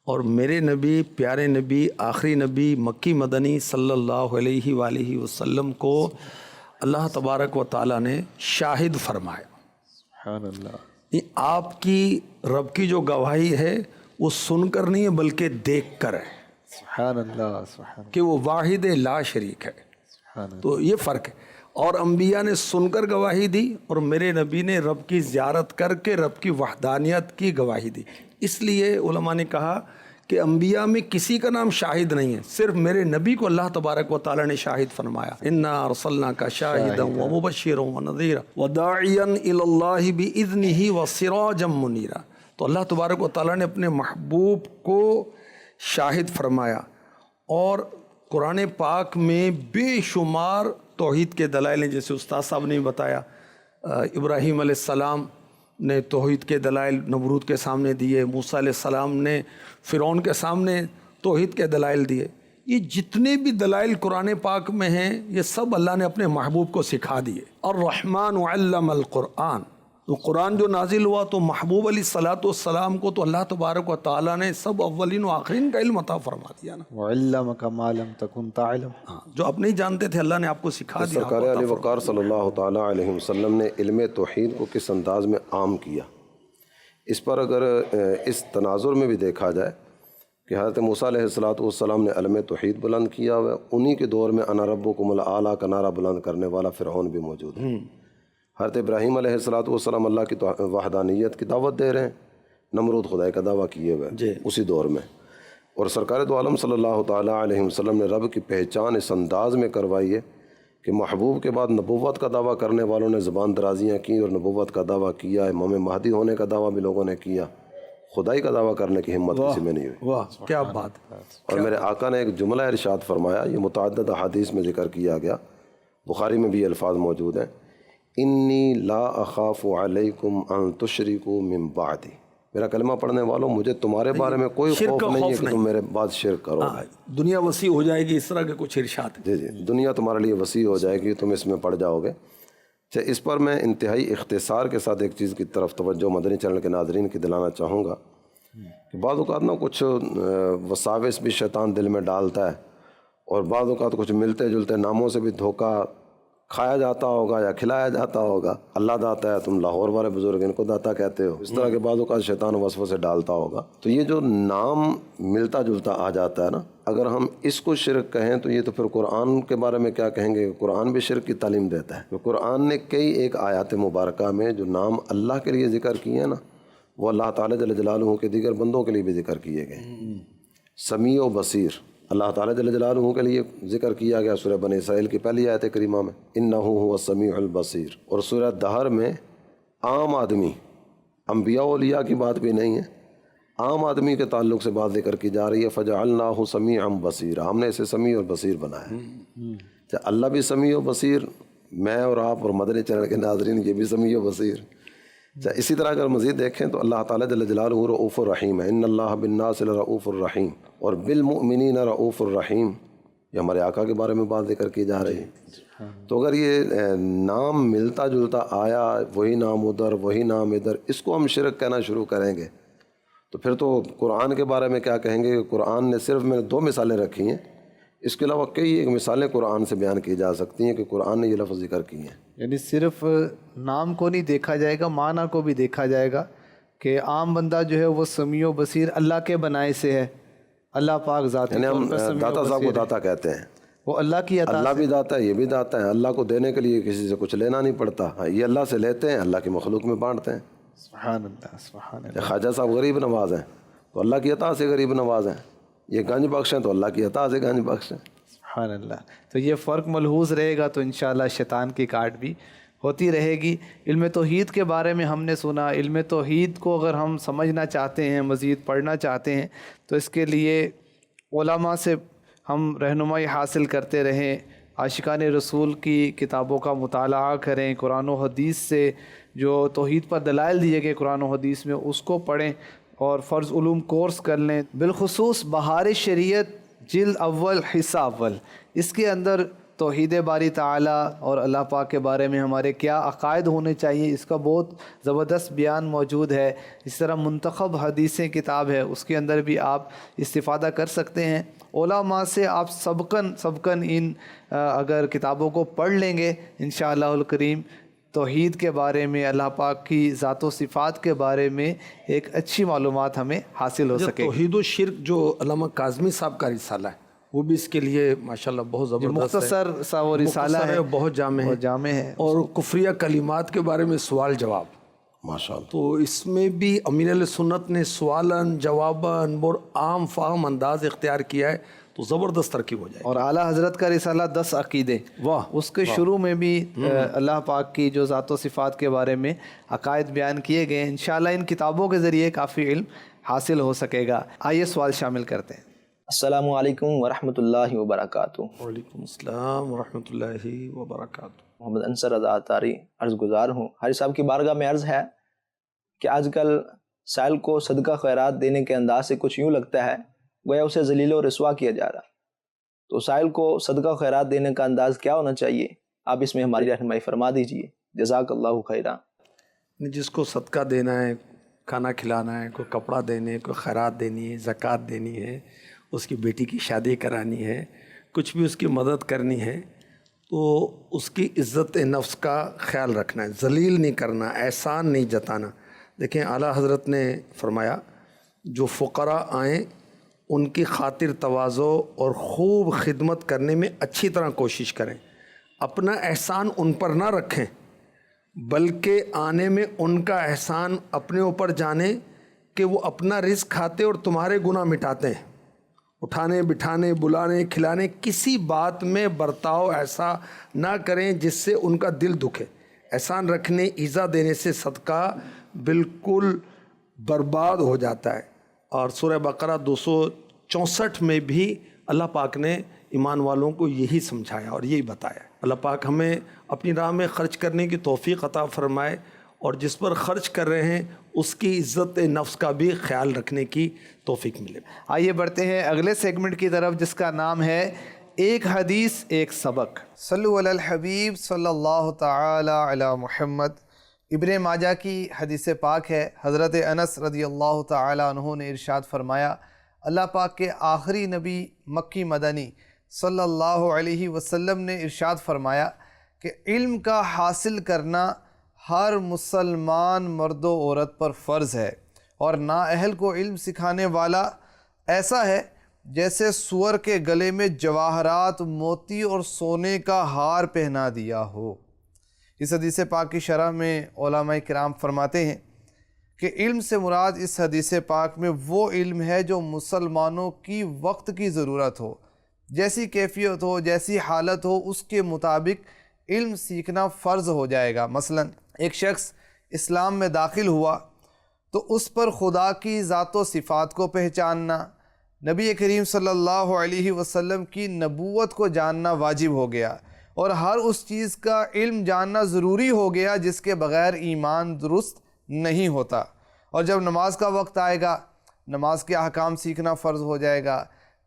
اور میرے نبی، پیارے نبی، آخری نبی، مکی مدنی صلی اللہ علیہ وآلہ وسلم کو اللہ تبارک و تعالیٰ نے شاہد فرمایا۔ سبحان اللہ۔ آپ کی رب کی جو گواہی ہے وہ سن کر نہیں ہے بلکہ دیکھ کر ہے، سبحان اللہ، سبحان کہ وہ واحد لا شریک ہے۔ اللہ۔ تو یہ فرق ہے، اور انبیاء نے سن کر گواہی دی اور میرے نبی نے رب کی زیارت کر کے رب کی وحدانیت کی گواہی دی۔ اس لیے علماء نے کہا کہ انبیاء میں کسی کا نام شاہد نہیں ہے، صرف میرے نبی کو اللہ تبارک و تعالیٰ نے شاہد فرمایا، انا ارسلناک شاہدا ومبشرا ونذیرا وداعیا الی اللہ باذنہ وسراجا منیرا۔ تو اللہ تبارک و تعالیٰ نے اپنے محبوب کو شاہد فرمایا، اور قرآن پاک میں بے شمار توحید کے دلائل ہیں، جیسے استاد صاحب نے بتایا، ابراہیم علیہ السلام نے توحید کے دلائل نمرود کے سامنے دیے، موسیٰ علیہ السلام نے فرعون کے سامنے توحید کے دلائل دیے۔ یہ جتنے بھی دلائل قرآن پاک میں ہیں یہ سب اللہ نے اپنے محبوب کو سکھا دیے۔ الرحمن علم القرآن، تو قرآن جو نازل ہوا تو محبوب علیہ الصلوۃ والسلام کو تو اللہ تبارک و تعالیٰ نے سب اولین و آخرین کا علم عطا فرما دیا نا، وعلمک ما لم تکن تعلم۔ جو آپ نہیں جانتے تھے اللہ نے آپ کو سکھا دیا۔ سرکار علی وقار صلی اللہ تعالیٰ علیہ وسلم نے علم توحید کو کس انداز میں عام کیا، اس پر اگر اس تناظر میں بھی دیکھا جائے کہ حضرت موسیٰ علیہ السلام نے علم توحید بلند کیا ہوا، انہی کے دور میں انا ربکم الاعلیٰ کا نعرہ بلند کرنے والا فرعون بھی موجود ہے۔ حضرت ابراہیم علیہ السلام اللہ کی وحدانیت کی دعوت دے رہے ہیں، نمرود خدائی کا دعویٰ کیے ہوئے اسی دور میں، اور سرکار دو عالم صلی اللہ تعالیٰ علیہ وسلم نے رب کی پہچان اس انداز میں کروائی ہے کہ محبوب کے بعد نبوت کا دعویٰ کرنے والوں نے زبان درازیاں کی اور نبوت کا دعویٰ کیا، امام مہدی ہونے کا دعویٰ بھی لوگوں نے کیا، خدائی کا دعویٰ کرنے کی ہمت کسی میں نہیں ہوئی۔ واہ کیا بات ہے۔ اور میرے آقا نے ایک جملہ ارشاد فرمایا، یہ متعدد احادیث میں ذکر کیا گیا، بخاری میں بھی یہ الفاظ موجود ہیں، انی لا اخاف علیکم ان تشرکوا من بعدی، میرا کلمہ پڑھنے والوں مجھے تمہارے بارے میں کوئی خوف نہیں ہے کہ تم میرے بعد شرک کرو گے۔ دنیا وسیع ہو جائے گی، اس طرح کے کچھ ارشاد ہیں۔ جی دنیا تمہارے لیے وسیع ہو جائے گی، تم اس میں پڑ جاؤ گے۔ اس پر میں انتہائی اختصار کے ساتھ ایک چیز کی طرف توجہ مدنی چینل کے ناظرین کی دلانا چاہوں گا کہ بعض اوقات نا کچھ وساوس بھی شیطان دل میں ڈالتا ہے، اور بعض اوقات کچھ ملتے جلتے ناموں سے بھی دھوکہ کھایا جاتا ہوگا یا کھلایا جاتا ہوگا۔ اللہ داتا ہے، تم لاہور والے بزرگ ان کو داتا کہتے ہو، اس طرح کے بعض اوقات شیطان وسوسے ڈالتا ہوگا۔ تو یہ جو نام ملتا جلتا آ جاتا ہے نا، اگر ہم اس کو شرک کہیں تو یہ تو پھر قرآن کے بارے میں کیا کہیں گے؟ قرآن بھی شرک کی تعلیم دیتا ہے۔ تو قرآن نے کئی ایک آیات مبارکہ میں جو نام اللہ کے لیے ذکر کیے ہیں نا، وہ اللہ تعالیٰ جل جلالہ کے دیگر بندوں کے لیے بھی ذکر کیے گئے۔ سمیع و بصیر اللہ تعالیٰ جل جلالہ کے لیے ذکر کیا گیا سورہ بنی اسرائیل کی پہلی آیت کریمہ میں، انہ هو السمیع البصیر۔ اور سورہ دہر میں عام آدمی، انبیاء و اولیاء کی بات بھی نہیں ہے، عام آدمی کے تعلق سے بات ذکر کی جا رہی ہے، فجعلناہ سمیعا بصیرا، ہم نے اسے سمیع اور بصیر بنایا ہے۔ اللہ بھی سمیع و بصیر، میں اور آپ اور مدنی چینل کے ناظرین یہ بھی سمیع و بصیر، اسی طرح اگر مزید دیکھیں تو اللہ تعالیٰ جل جلالہ رؤوف الرحیم ہے، ان اللہ بالناس لرؤوف الرحیم، اور بالمؤمنین رؤوف الرحیم، یہ ہمارے آقا کے بارے میں بات ذکر کی جا رہی ہے۔ تو اگر یہ نام ملتا جلتا آیا، وہی نام ادھر وہی نام ادھر، اس کو ہم شرک کہنا شروع کریں گے تو پھر تو قرآن کے بارے میں کیا کہیں گے کہ قرآن نے صرف میں نے 2 مثالیں رکھی ہیں، اس کے علاوہ کئی ایک مثالیں قرآن سے بیان کی جا سکتی ہیں کہ قرآن نے یہ لفظ ذکر کی ہیں۔ یعنی صرف نام کو نہیں دیکھا جائے گا، معنی کو بھی دیکھا جائے گا کہ عام بندہ جو ہے وہ سمیع و بصیر اللہ کے بنائے سے ہے، اللہ پاک ذات، یعنی ہم داتا صاحب کو داتا کہتے ہیں، وہ اللہ کی عطا، اللہ بھی داتا ہے، یہ بھی داتا ہے، اللہ کو دینے کے لیے کسی سے کچھ لینا نہیں پڑتا، یہ اللہ سے لیتے ہیں، اللہ کی مخلوق میں بانٹتے ہیں۔ سبحان اللہ سبحان اللہ۔ خواجہ صاحب غریب نواز ہیں تو اللہ کی عطا سے غریب نواز ہیں، یہ گنج بخش ہیں تو اللہ کی عطا سے گنج بخش ہیں۔ سبحان اللہ۔ تو یہ فرق ملحوظ رہے گا تو انشاءاللہ شیطان کی کاٹ بھی ہوتی رہے گی۔ علم توحید کے بارے میں ہم نے سنا، علم توحید کو اگر ہم سمجھنا چاہتے ہیں، مزید پڑھنا چاہتے ہیں تو اس کے لیے علماء سے ہم رہنمائی حاصل کرتے رہیں، عاشقان رسول کی کتابوں کا مطالعہ کریں، قرآن و حدیث سے جو توحید پر دلائل دیے گئے قرآن و حدیث میں اس کو پڑھیں، اور فرض علوم کورس کر لیں، بالخصوص بہار شریعت جلد اول حصہ اول، اس کے اندر توحید باری تعالیٰ اور اللہ پاک کے بارے میں ہمارے کیا عقائد ہونے چاہیے، اس کا بہت زبردست بیان موجود ہے۔ اس طرح منتخب حدیثیں کتاب ہے، اس کے اندر بھی آپ استفادہ کر سکتے ہیں۔ علماء سے آپ سبقاً ان اگر کتابوں کو پڑھ لیں گے انشاءاللہ الکریم، توحید کے بارے میں، اللہ پاک کی ذات و صفات کے بارے میں ایک اچھی معلومات ہمیں حاصل ہو سکے۔ توحید و شرک جو علامہ کاظمی صاحب کا رسالہ ہے وہ بھی اس کے لیے ماشاءاللہ بہت زبردست ہے، مختصر سا وہ رسالہ ہے، بہت جامع ہے، اور کفریہ کلمات کے بارے میں سوال جواب ماشاءاللہ۔ تو اس میں بھی امیر علیہ سنت نے سوالن جواباً اور عام فہم انداز اختیار کیا ہے، تو زبردست ترکیب ہو جائے۔ اور اعلیٰ حضرت کا رسالہ 10 عقیدے، واہ، اس کے شروع میں بھی اللہ پاک کی جو ذات و صفات کے بارے میں عقائد بیان کیے گئے ہیں۔ انشاءاللہ ان کتابوں کے ذریعے کافی علم حاصل ہو سکے گا۔ آئیے سوال شامل کرتے ہیں۔ السلام علیکم ورحمۃ اللہ وبرکاتہ۔ وعلیکم السلام ورحمۃ اللہ وبرکاتہ۔ محمد انصر رضا عطاری عرض گزار ہوں۔ حاجی صاحب کی بارگاہ میں عرض ہے کہ آج کل سائل کو صدقہ خیرات دینے کے انداز سے کچھ یوں لگتا ہے گویا اسے ذلیل و رسوا کیا جا رہا، تو سائل کو صدقہ خیرات دینے کا انداز کیا ہونا چاہیے؟ آپ اس میں ہماری رہنمائی فرما دیجئے، جزاک اللہ خیرہ۔ جس کو صدقہ دینا ہے، کھانا کھلانا ہے، کوئی کپڑا دینے، کوئی خیرات دینی ہے، زکوٰۃ دینی ہے، اس کی بیٹی کی شادی کرانی ہے، کچھ بھی اس کی مدد کرنی ہے، تو اس کی عزت نفس کا خیال رکھنا ہے، ذلیل نہیں کرنا، احسان نہیں جتانا۔ دیکھیں اعلیٰ حضرت نے فرمایا جو فقراء آئیں ان کی خاطر تواضع اور خوب خدمت کرنے میں اچھی طرح کوشش کریں، اپنا احسان ان پر نہ رکھیں بلکہ آنے میں ان کا احسان اپنے اوپر جانیں کہ وہ اپنا رزق کھاتے اور تمہارے گناہ مٹاتے ہیں۔ اٹھانے بٹھانے بلانے کھلانے کسی بات میں برتاؤ ایسا نہ کریں جس سے ان کا دل دکھے۔ احسان رکھنے ایذا دینے سے صدقہ بالکل برباد ہو جاتا ہے۔ اور سورہ بقرہ 264 میں بھی اللہ پاک نے ایمان والوں کو یہی سمجھایا اور یہی بتایا۔ اللہ پاک ہمیں اپنی راہ میں خرچ کرنے کی توفیق عطا فرمائے، اور جس پر خرچ کر رہے ہیں اس کی عزت نفس کا بھی خیال رکھنے کی توفیق ملے۔ آئیے بڑھتے ہیں اگلے سیگمنٹ کی طرف جس کا نام ہے ایک حدیث ایک سبق۔ صلو علی الحبیب صلی اللہ تعالی علی محمد۔ ابن ماجہ کی حدیث پاک ہے، حضرت انس رضی اللہ تعالی عنہ نے ارشاد فرمایا، اللہ پاک کے آخری نبی مکی مدنی صلی اللہ علیہ وسلم نے ارشاد فرمایا کہ علم کا حاصل کرنا ہر مسلمان مرد و عورت پر فرض ہے، اور نااہل کو علم سکھانے والا ایسا ہے جیسے سور کے گلے میں جواہرات، موتی اور سونے کا ہار پہنا دیا ہو۔ اس حدیث پاک کی شرح میں علماء کرام فرماتے ہیں کہ علم سے مراد اس حدیث پاک میں وہ علم ہے جو مسلمانوں کی وقت کی ضرورت ہو، جیسی کیفیت ہو، جیسی حالت ہو، اس کے مطابق علم سیکھنا فرض ہو جائے گا۔ مثلا ایک شخص اسلام میں داخل ہوا تو اس پر خدا کی ذات و صفات کو پہچاننا، نبی کریم صلی اللہ علیہ وسلم کی نبوت کو جاننا واجب ہو گیا، اور ہر اس چیز کا علم جاننا ضروری ہو گیا جس کے بغیر ایمان درست نہیں ہوتا۔ اور جب نماز کا وقت آئے گا نماز کے احکام سیکھنا فرض ہو جائے گا،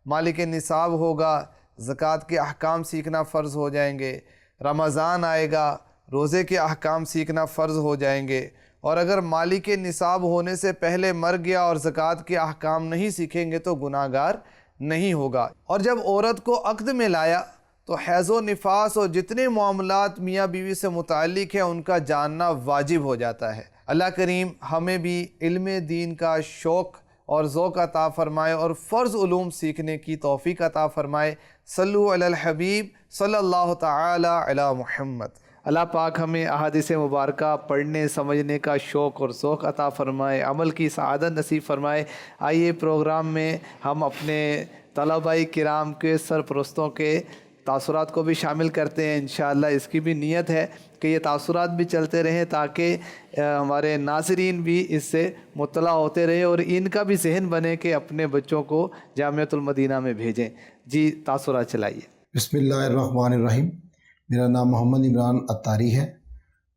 مالک نصاب ہوگا زکوٰۃ کے احکام سیکھنا فرض ہو جائیں گے، رمضان آئے گا روزے کے احکام سیکھنا فرض ہو جائیں گے۔ اور اگر مالک نصاب ہونے سے پہلے مر گیا اور زکوٰۃ کے احکام نہیں سیکھیں گے تو گناہ گار نہیں ہوگا۔ اور جب عورت کو عقد میں لایا تو حیض و نفاس اور جتنے معاملات میاں بیوی سے متعلق ہیں ان کا جاننا واجب ہو جاتا ہے۔ اللہ کریم ہمیں بھی علم دین کا شوق اور ذوق عطا فرمائے اور فرض علوم سیکھنے کی توفیق عطا فرمائے۔ صلو علی الحبیب صلی اللہ تعالی علی محمد۔ اللہ پاک ہمیں احادیث مبارکہ پڑھنے سمجھنے کا شوق اور ذوق عطا فرمائے، عمل کی سعادت نصیب فرمائے۔ آئیے پروگرام میں ہم اپنے طلباء کرام کے سرپرستوں کے تاثرات کو بھی شامل کرتے ہیں۔ انشاءاللہ اس کی بھی نیت ہے کہ یہ تاثرات بھی چلتے رہیں تاکہ ہمارے ناظرین بھی اس سے مطلع ہوتے رہیں اور ان کا بھی ذہن بنے کہ اپنے بچوں کو جامعۃ المدینہ میں بھیجیں۔ جی تاثرات چلائیے۔ بسم اللہ الرحمن الرحیم۔ میرا نام محمد عمران اتاری ہے،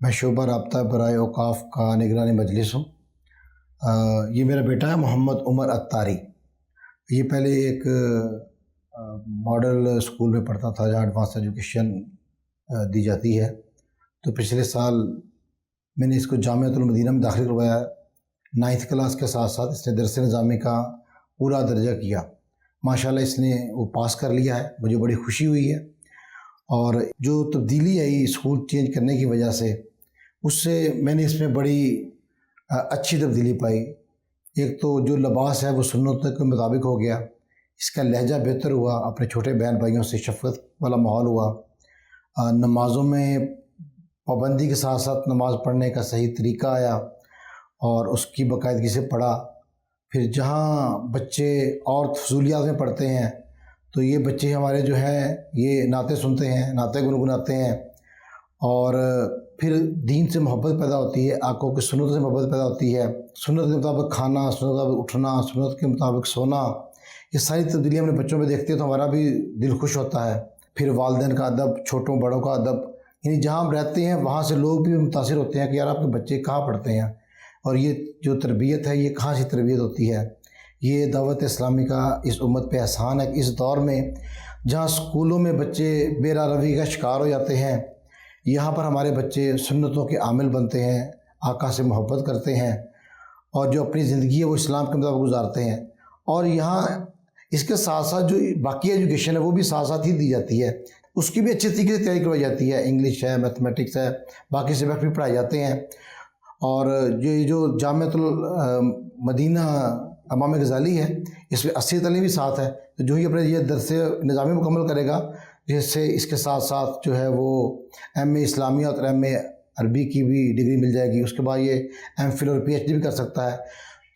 میں شعبہ رابطہ برائے اوقاف کا نگرانی مجلس ہوں۔ یہ میرا بیٹا ہے محمد عمر اتاری۔ یہ پہلے ایک ماڈل اسکول میں پڑھتا تھا جہاں ایڈوانس ایجوکیشن دی جاتی ہے، تو پچھلے سال میں نے اس کو جامعۃ المدینہ میں داخل کروایا۔ 9th کلاس کے ساتھ ساتھ اس نے درس نظامی کا پورا درجہ کیا، ماشاءاللہ اس نے وہ پاس کر لیا ہے، مجھے بڑی خوشی ہوئی ہے۔ اور جو تبدیلی آئی اسکول چینج کرنے کی وجہ سے، اس سے میں نے اس میں بڑی اچھی تبدیلی پائی۔ ایک تو جو لباس ہے وہ سنتوں کے مطابق ہو گیا، اس کا لہجہ بہتر ہوا، اپنے چھوٹے بہن بھائیوں سے شفقت والا ماحول ہوا، نمازوں میں پابندی کے ساتھ ساتھ نماز پڑھنے کا صحیح طریقہ آیا اور اس کی باقاعدگی سے پڑھا۔ پھر جہاں بچے اور فضولیات میں پڑھتے ہیں تو یہ بچے ہمارے جو ہیں یہ نعتیں سنتے ہیں، نعتیں گنگناتے ہیں، اور پھر دین سے محبت پیدا ہوتی ہے، آقا کی سنت سے محبت پیدا ہوتی ہے، سنت کے مطابق کھانا، سنت کے مطابق اٹھنا، سنت کے مطابق سونا، یہ ساری تبدیلیاں اپنے بچوں میں دیکھتے ہیں تو ہمارا بھی دل خوش ہوتا ہے۔ پھر والدین کا ادب، چھوٹوں بڑوں کا ادب، یعنی جہاں ہم رہتے ہیں وہاں سے لوگ بھی متاثر ہوتے ہیں کہ یار آپ کے بچے کہاں پڑھتے ہیں اور یہ جو تربیت ہے یہ کہاں سے تربیت ہوتی ہے۔ یہ دعوت اسلامی کا اس امت پہ احسان ہے کہ اس دور میں جہاں اسکولوں میں بچے بے راہ روی کا شکار ہو جاتے ہیں، یہاں پر ہمارے بچے سنتوں کے عامل بنتے ہیں، آقا سے محبت کرتے ہیں اور جو اپنی زندگی ہے وہ اسلام کے مطابق گزارتے ہیں۔ اور یہاں اس کے ساتھ ساتھ جو باقی ایجوکیشن ہے وہ بھی ساتھ ساتھ ہی دی جاتی ہے، اس کی بھی اچھی طریقے سے تیاری کروائی جاتی ہے، انگلش ہے، میتھمیٹکس ہے، باقی سبجیکٹ بھی پڑھائے جاتے ہیں۔ اور جو جامعۃ المدینہ امام غزالی ہے اس میں 80 تعلیم بھی ساتھ ہے، تو جو ہی اپنے یہ درس نظامی مکمل کرے گا جس سے اس کے ساتھ ساتھ جو ہے وہ ایم اے اسلامیات اور ایم اے عربی کی بھی ڈگری مل جائے گی، اس کے بعد یہ ایم فل اور پی ایچ ڈی بھی کر سکتا ہے۔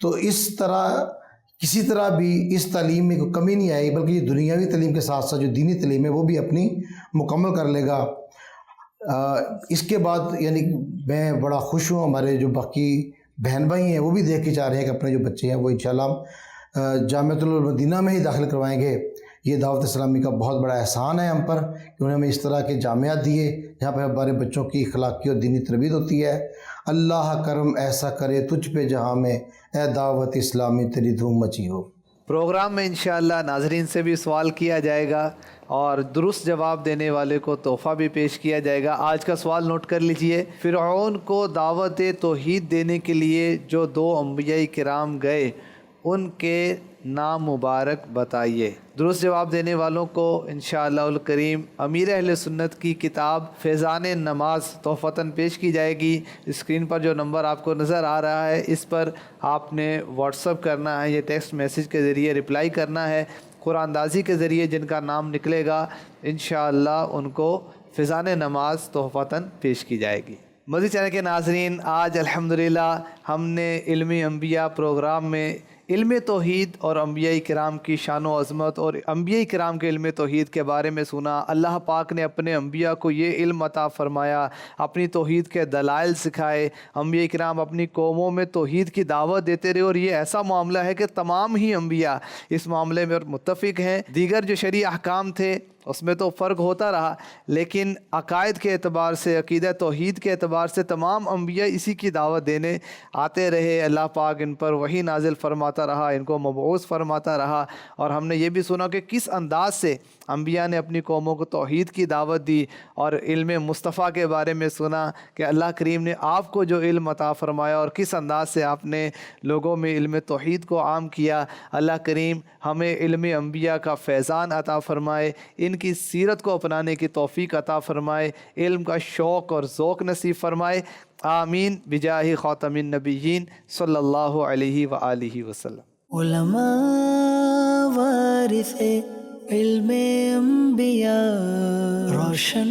تو اس طرح کسی طرح بھی اس تعلیم میں کوئی کمی نہیں آئی، بلکہ یہ دنیاوی تعلیم کے ساتھ ساتھ جو دینی تعلیم ہے وہ بھی اپنی مکمل کر لے گا۔ اس کے بعد یعنی میں بڑا خوش ہوں، ہمارے جو باقی بہن بھائی ہیں وہ بھی دیکھ کے چاہ رہے ہیں کہ اپنے جو بچے ہیں وہ انشاءاللہ ہم جامعۃ المدینہ میں ہی داخل کروائیں گے۔ یہ دعوت اسلامی کا بہت بڑا احسان ہے ہم پر کہ انہوں نے ہمیں اس طرح کے جامعات دیے جہاں پہ ہمارے بچوں کی اخلاقی اور دینی تربیت ہوتی ہے۔ اللہ کرم ایسا کرے تجھ پہ جہاں میں، اے دعوت اسلامی تیری دھوم مچی ہو۔ پروگرام میں انشاءاللہ ناظرین سے بھی سوال کیا جائے گا اور درست جواب دینے والے کو تحفہ بھی پیش کیا جائے گا۔ آج کا سوال نوٹ کر لیجئے۔ فرعون کو دعوت توحید دینے کے لیے جو 2 انبیاء کرام گئے ان کے نام مبارک بتائیے۔ درست جواب دینے والوں کو انشاءاللہ الکریم امیر اہل سنت کی کتاب فیضان نماز تحفتاً پیش کی جائے گی۔ اسکرین پر جو نمبر آپ کو نظر آ رہا ہے اس پر آپ نے واٹس اپ کرنا ہے، یہ ٹیکسٹ میسیج کے ذریعے رپلائی کرنا ہے۔ قرآن اندازی کے ذریعے جن کا نام نکلے گا انشاءاللہ ان کو فیضان نماز تحفتاً پیش کی جائے گی۔ مزید چینل کے ناظرین، آج الحمدللہ ہم نے علمی انبیاء پروگرام میں علم توحید اور انبیاء کرام کی شان و عظمت اور انبیاء کرام کے علم توحید کے بارے میں سنا۔ اللہ پاک نے اپنے انبیاء کو یہ علم عطا فرمایا، اپنی توحید کے دلائل سکھائے، انبیاء کرام اپنی قوموں میں توحید کی دعوت دیتے رہے، اور یہ ایسا معاملہ ہے کہ تمام ہی انبیاء اس معاملے میں متفق ہیں۔ دیگر جو شرعی احکام تھے اس میں تو فرق ہوتا رہا، لیکن عقائد کے اعتبار سے، عقیدہ توحید کے اعتبار سے تمام انبیاء اسی کی دعوت دینے آتے رہے۔ اللہ پاک ان پر وحی نازل فرماتا رہا، ان کو مبعوث فرماتا رہا، اور ہم نے یہ بھی سنا کہ کس انداز سے انبیاء نے اپنی قوموں کو توحید کی دعوت دی، اور علم مصطفیٰ کے بارے میں سنا کہ اللہ کریم نے آپ کو جو علم عطا فرمایا اور کس انداز سے آپ نے لوگوں میں علم توحید کو عام کیا۔ اللہ کریم ہمیں علم انبیاء کا فیضان عطا فرمائے، ان کی سیرت کو اپنانے کی توفیق عطا فرمائے، علم کا شوق اور ذوق نصیب فرمائے، آمین بجاہ خاتم النبیین صلی اللہ علیہ وآلہ وسلم۔ علماء وارث علم انبیاء، روشن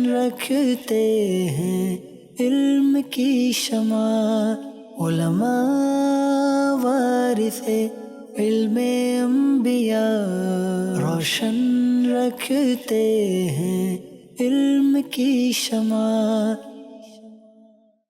رکھتے ہیں علم کی شمع۔ علماء وارث علم انبیاء، روشن رکھتے ہیں علم کی شمع۔